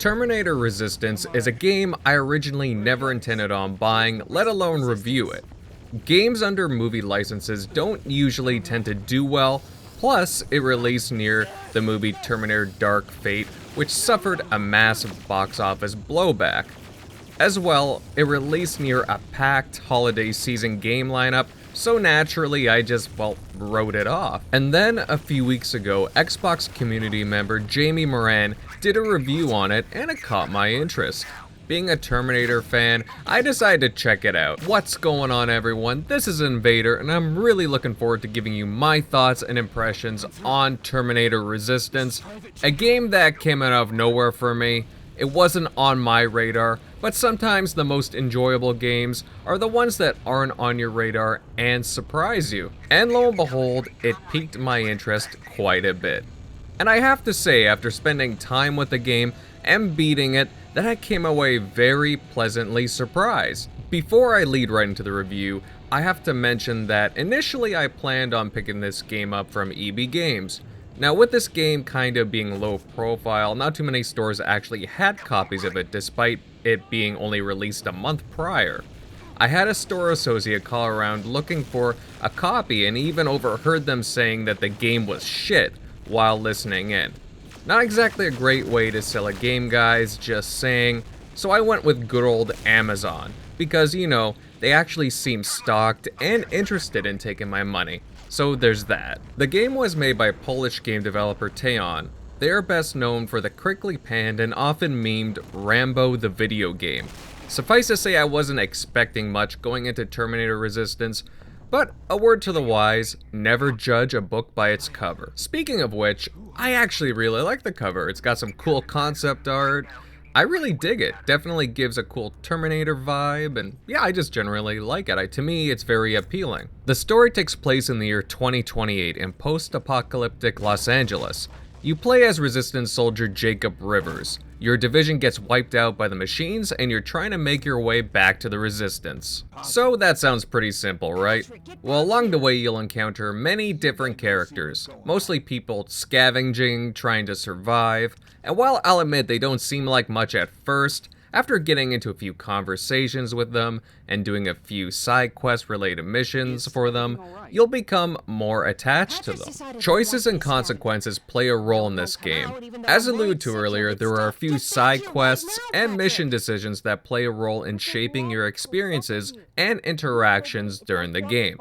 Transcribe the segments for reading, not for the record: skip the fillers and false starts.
Terminator Resistance is a game I originally never intended on buying, let alone review it. Games under movie licenses don't usually tend to do well, plus it released near the movie Terminator Dark Fate, which suffered a massive box office blowback. As well, it released near a packed holiday season game lineup, so naturally I just, wrote it off. And then a few weeks ago, Xbox community member Jamie Moran did a review on it and it caught my interest. Being a Terminator fan, I decided to check it out. What's going on, everyone? This is Invader, and I'm really looking forward to giving you my thoughts and impressions on Terminator Resistance, a game that came out of nowhere for me. It wasn't on my radar, but sometimes the most enjoyable games are the ones that aren't on your radar and surprise you. And lo and behold, it piqued my interest quite a bit. And I have to say, after spending time with the game and beating it, that I came away very pleasantly surprised. Before I lead right into the review, I have to mention that initially I planned on picking this game up from EB Games. Now, with this game kind of being low profile, not too many stores actually had copies of it despite it being only released a month prior. I had a store associate call around looking for a copy and even overheard them saying that the game was shit while listening in. Not exactly a great way to sell a game, guys, just saying. So I went with good old Amazon, because, you know, they actually seem stocked and interested in taking my money. So there's that. The game was made by Polish game developer Teon. They are best known for the crinkly panned and often memed Rambo the video game. Suffice to say, I wasn't expecting much going into Terminator Resistance, but a word to the wise, never judge a book by its cover. Speaking of which, I actually really like the cover. It's got some cool concept art. I really dig it. Definitely gives a cool Terminator vibe, and yeah, I just generally like it. To me, it's very appealing. The story takes place in the year 2028 in post-apocalyptic Los Angeles. You play as Resistance soldier Jacob Rivers. Your division gets wiped out by the machines, and you're trying to make your way back to the Resistance. So that sounds pretty simple, right? Well, along the way you'll encounter many different characters, mostly people scavenging, trying to survive, and while I'll admit they don't seem like much at first, after getting into a few conversations with them and doing a few side quest related missions for them, you'll become more attached to them. Choices and consequences play a role in this game. As alluded to earlier, there are a few side quests and mission decisions that play a role in shaping your experiences and interactions during the game.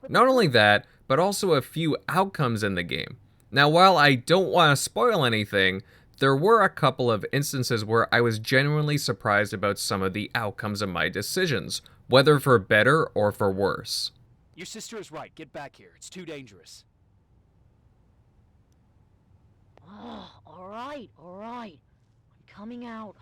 Not only that, but also a few outcomes in the game. Now, while I don't want to spoil anything, there were a couple of instances where I was genuinely surprised about some of the outcomes of my decisions, whether for better or for worse. Your sister is right. Get back here. It's too dangerous. Oh, all right. I'm coming out.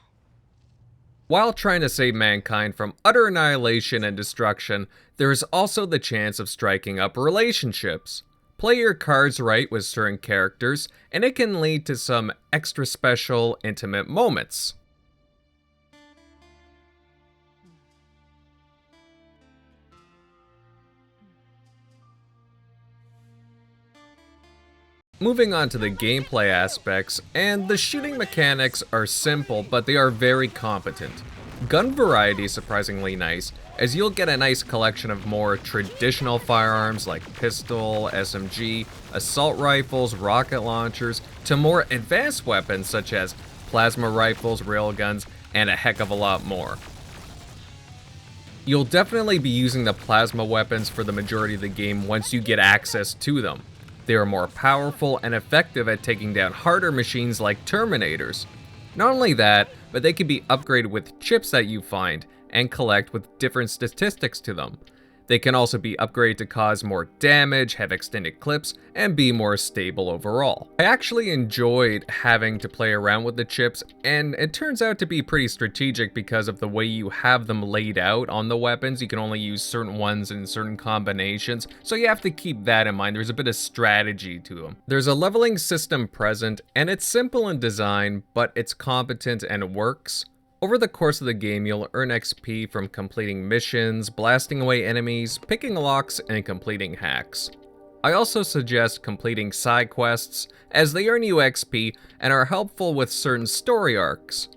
While trying to save mankind from utter annihilation and destruction, there is also the chance of striking up relationships. Play your cards right with certain characters, and it can lead to some extra special, intimate moments. Moving on to the gameplay aspects, and the shooting mechanics are simple, but they are very competent. Gun variety is surprisingly nice, as you'll get a nice collection of more traditional firearms like pistol, SMG, assault rifles, rocket launchers, to more advanced weapons such as plasma rifles, railguns, and a heck of a lot more. You'll definitely be using the plasma weapons for the majority of the game once you get access to them. They are more powerful and effective at taking down harder machines like Terminators. Not only that, but they can be upgraded with chips that you find and collect with different statistics to them. They can also be upgraded to cause more damage, have extended clips, and be more stable overall. I actually enjoyed having to play around with the chips, and it turns out to be pretty strategic because of the way you have them laid out on the weapons. You can only use certain ones in certain combinations, so you have to keep that in mind. There's a bit of strategy to them. There's a leveling system present, and it's simple in design, but it's competent and it works. Over the course of the game, you'll earn XP from completing missions, blasting away enemies, picking locks, and completing hacks. I also suggest completing side quests, as they earn you XP and are helpful with certain story arcs.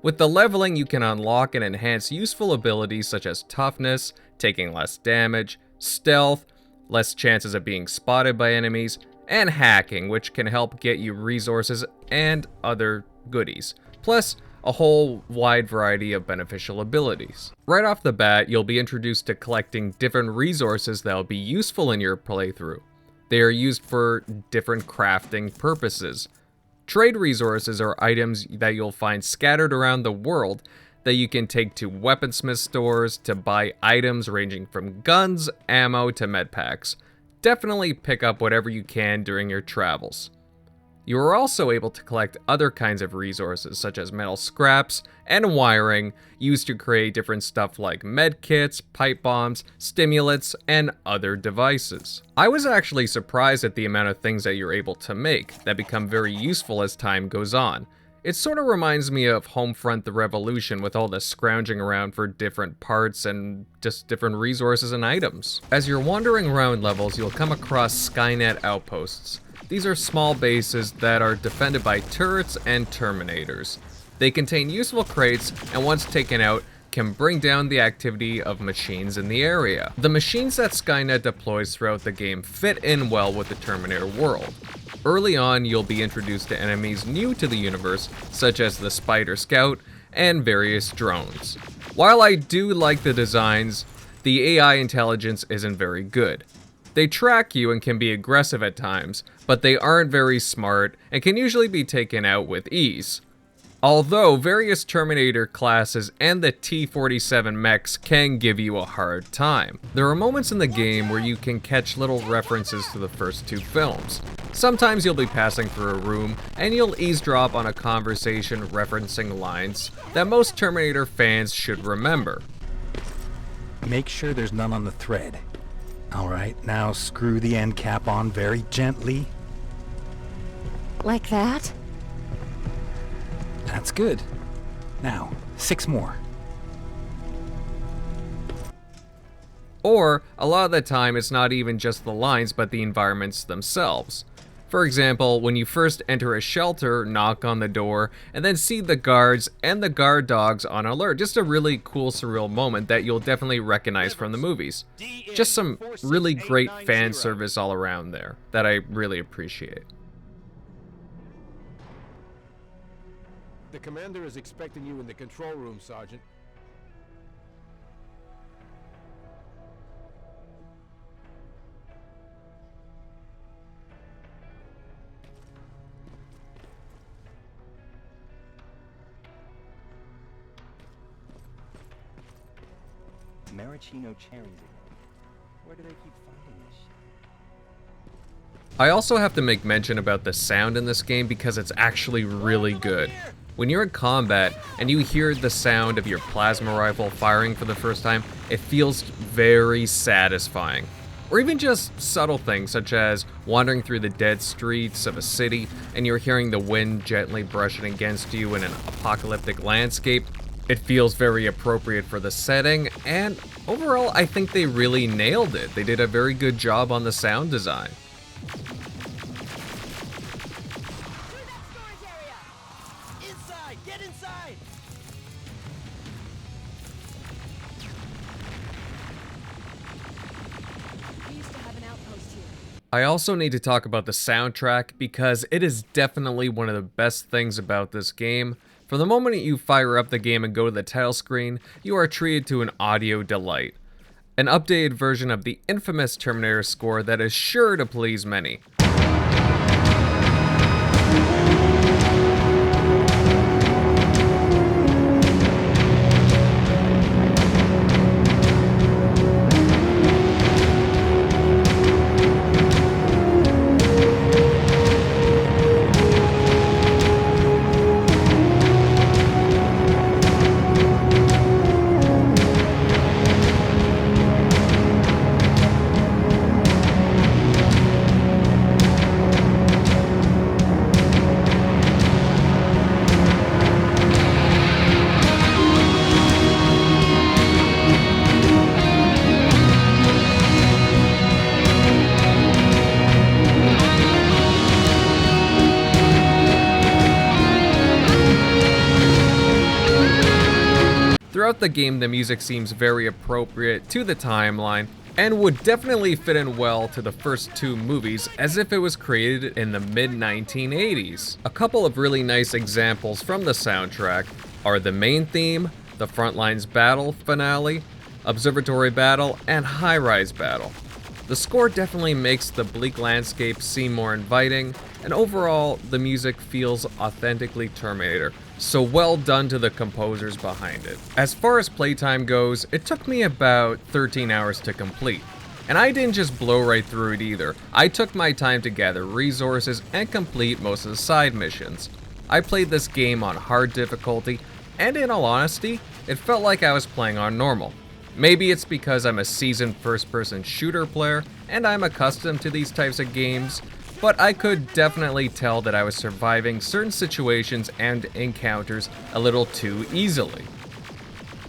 With the leveling, you can unlock and enhance useful abilities such as toughness, taking less damage, stealth, less chances of being spotted by enemies, and hacking, which can help get you resources and other goodies. Plus, a whole wide variety of beneficial abilities. Right off the bat, you'll be introduced to collecting different resources that will be useful in your playthrough. They are used for different crafting purposes. Trade resources are items that you'll find scattered around the world that you can take to weaponsmith stores to buy items ranging from guns, ammo, to medpacks. Definitely pick up whatever you can during your travels. You are also able to collect other kinds of resources such as metal scraps and wiring used to create different stuff like medkits, pipe bombs, stimulants, and other devices. I was actually surprised at the amount of things that you're able to make that become very useful as time goes on. It sort of reminds me of Homefront: The Revolution with all the scrounging around for different parts and just different resources and items. As you're wandering around levels, you'll come across Skynet Outposts. These are small bases that are defended by turrets and Terminators. They contain useful crates, and once taken out, can bring down the activity of machines in the area. The machines that Skynet deploys throughout the game fit in well with the Terminator world. Early on, you'll be introduced to enemies new to the universe, such as the Spider Scout and various drones. While I do like the designs, the AI intelligence isn't very good. They track you and can be aggressive at times, but they aren't very smart and can usually be taken out with ease. Although various Terminator classes and the T-47 mechs can give you a hard time. There are moments in the game where you can catch little references to the first two films. Sometimes you'll be passing through a room and you'll eavesdrop on a conversation referencing lines that most Terminator fans should remember. Make sure there's none on the thread. Alright, now screw the end cap on very gently. Like that? That's good. Now, 6 more. Or, a lot of the time it's not even just the lines but the environments themselves. For example, when you first enter a shelter, knock on the door, and then see the guards and the guard dogs on alert. Just a really cool, surreal moment that you'll definitely recognize from the movies. Just some really great fan service all around there that I really appreciate. The commander is expecting you in the control room, Sergeant. Maraschino cherries again. Where do they keep finding this shit? I also have to make mention about the sound in this game because it's actually really good. When you're in combat and you hear the sound of your plasma rifle firing for the first time, it feels very satisfying. Or even just subtle things such as wandering through the dead streets of a city and you're hearing the wind gently brushing against you in an apocalyptic landscape. It feels very appropriate for the setting, and overall I think they really nailed it. They did a very good job on the sound design. Inside! Get inside! We used to have an outpost here. I also need to talk about the soundtrack because it is definitely one of the best things about this game. From the moment you fire up the game and go to the title screen, you are treated to an audio delight. An updated version of the infamous Terminator score that is sure to please many. Throughout the game, the music seems very appropriate to the timeline, and would definitely fit in well to the first two movies as if it was created in the mid-1980s. A couple of really nice examples from the soundtrack are the main theme, the Frontlines Battle finale, Observatory Battle, and High Rise Battle. The score definitely makes the bleak landscape seem more inviting, and overall, the music feels authentically Terminator, so well done to the composers behind it. As far as playtime goes, it took me about 13 hours to complete. And I didn't just blow right through it either. I took my time to gather resources and complete most of the side missions. I played this game on hard difficulty, and in all honesty, it felt like I was playing on normal. Maybe it's because I'm a seasoned first-person shooter player, and I'm accustomed to these types of games, but I could definitely tell that I was surviving certain situations and encounters a little too easily.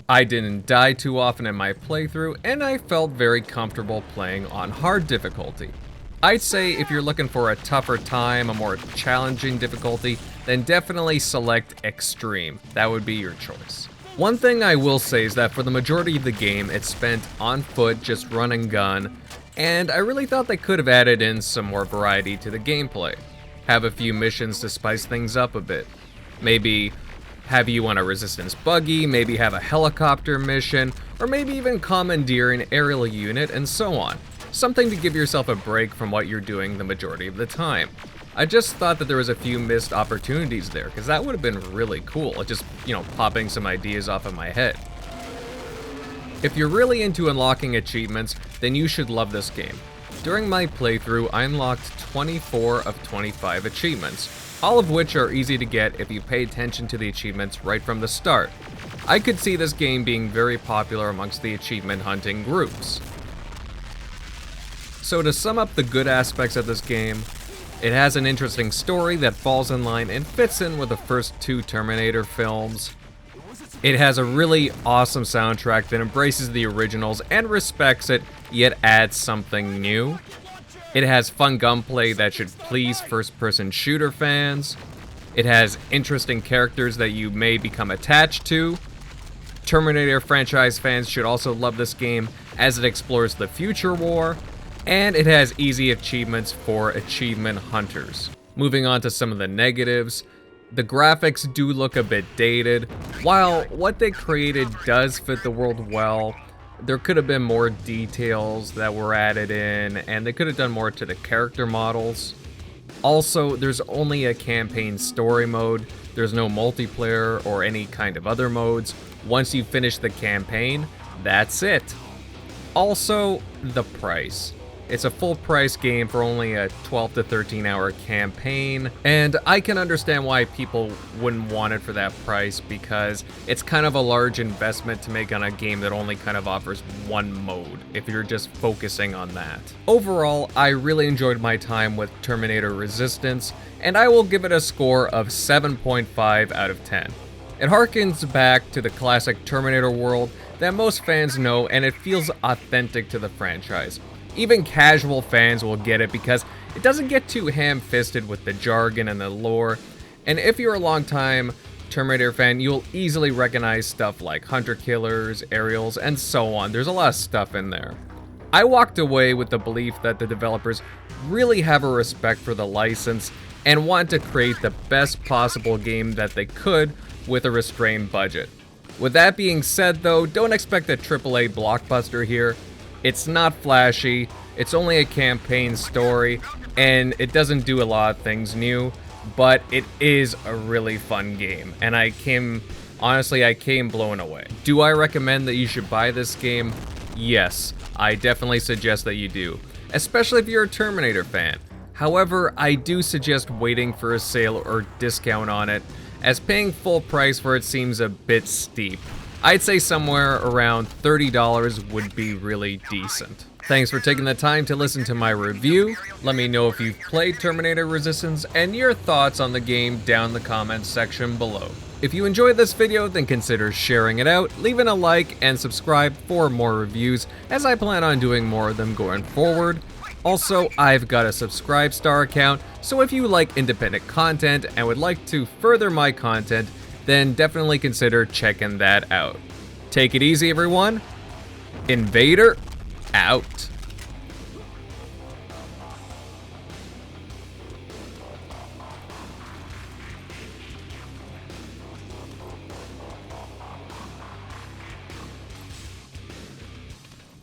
I didn't die too often in my playthrough, and I felt very comfortable playing on hard difficulty. I'd say if you're looking for a tougher time, a more challenging difficulty, then definitely select Extreme. That would be your choice. One thing I will say is that for the majority of the game, it's spent on foot, just run and gun, and I really thought they could have added in some more variety to the gameplay. Have a few missions to spice things up a bit. Maybe have you on a resistance buggy, maybe have a helicopter mission, or maybe even commandeer an aerial unit and so on. Something to give yourself a break from what you're doing the majority of the time. I just thought that there was a few missed opportunities there, because that would have been really cool, just, popping some ideas off of my head. If you're really into unlocking achievements, then you should love this game. During my playthrough, I unlocked 24 of 25 achievements, all of which are easy to get if you pay attention to the achievements right from the start. I could see this game being very popular amongst the achievement hunting groups. So to sum up the good aspects of this game, it has an interesting story that falls in line and fits in with the first two Terminator films. It has a really awesome soundtrack that embraces the originals and respects it, yet adds something new. It has fun gunplay that should please first-person shooter fans. It has interesting characters that you may become attached to. Terminator franchise fans should also love this game as it explores the future war. And it has easy achievements for achievement hunters. Moving on to some of the negatives, the graphics do look a bit dated. While what they created does fit the world well, there could have been more details that were added in, and they could have done more to the character models. Also, there's only a campaign story mode. There's no multiplayer or any kind of other modes. Once you finish the campaign, that's it. Also, the price. It's a full price game for only a 12 to 13 hour campaign, and I can understand why people wouldn't want it for that price because it's kind of a large investment to make on a game that only kind of offers one mode if you're just focusing on that. Overall, I really enjoyed my time with Terminator Resistance, and I will give it a score of 7.5 out of 10. It harkens back to the classic Terminator world that most fans know, and it feels authentic to the franchise. Even casual fans will get it because it doesn't get too ham-fisted with the jargon and the lore, and if you're a long-time Terminator fan, you'll easily recognize stuff like hunter-killers, aerials, and so on. There's a lot of stuff in there. I walked away with the belief that the developers really have a respect for the license and want to create the best possible game that they could with a restrained budget. With that being said though, don't expect a AAA blockbuster here. It's not flashy, it's only a campaign story, and it doesn't do a lot of things new, but it is a really fun game, and honestly, I came blown away. Do I recommend that you should buy this game? Yes, I definitely suggest that you do, especially if you're a Terminator fan. However, I do suggest waiting for a sale or discount on it, as paying full price for it seems a bit steep. I'd say somewhere around $30 would be really decent. Thanks for taking the time to listen to my review. Let me know if you've played Terminator Resistance and your thoughts on the game down in the comments section below. If you enjoyed this video, then consider sharing it out, leaving a like, and subscribe for more reviews, as I plan on doing more of them going forward. Also, I've got a Subscribestar account, so if you like independent content and would like to further my content, then definitely consider checking that out. Take it easy, everyone. Invader, out.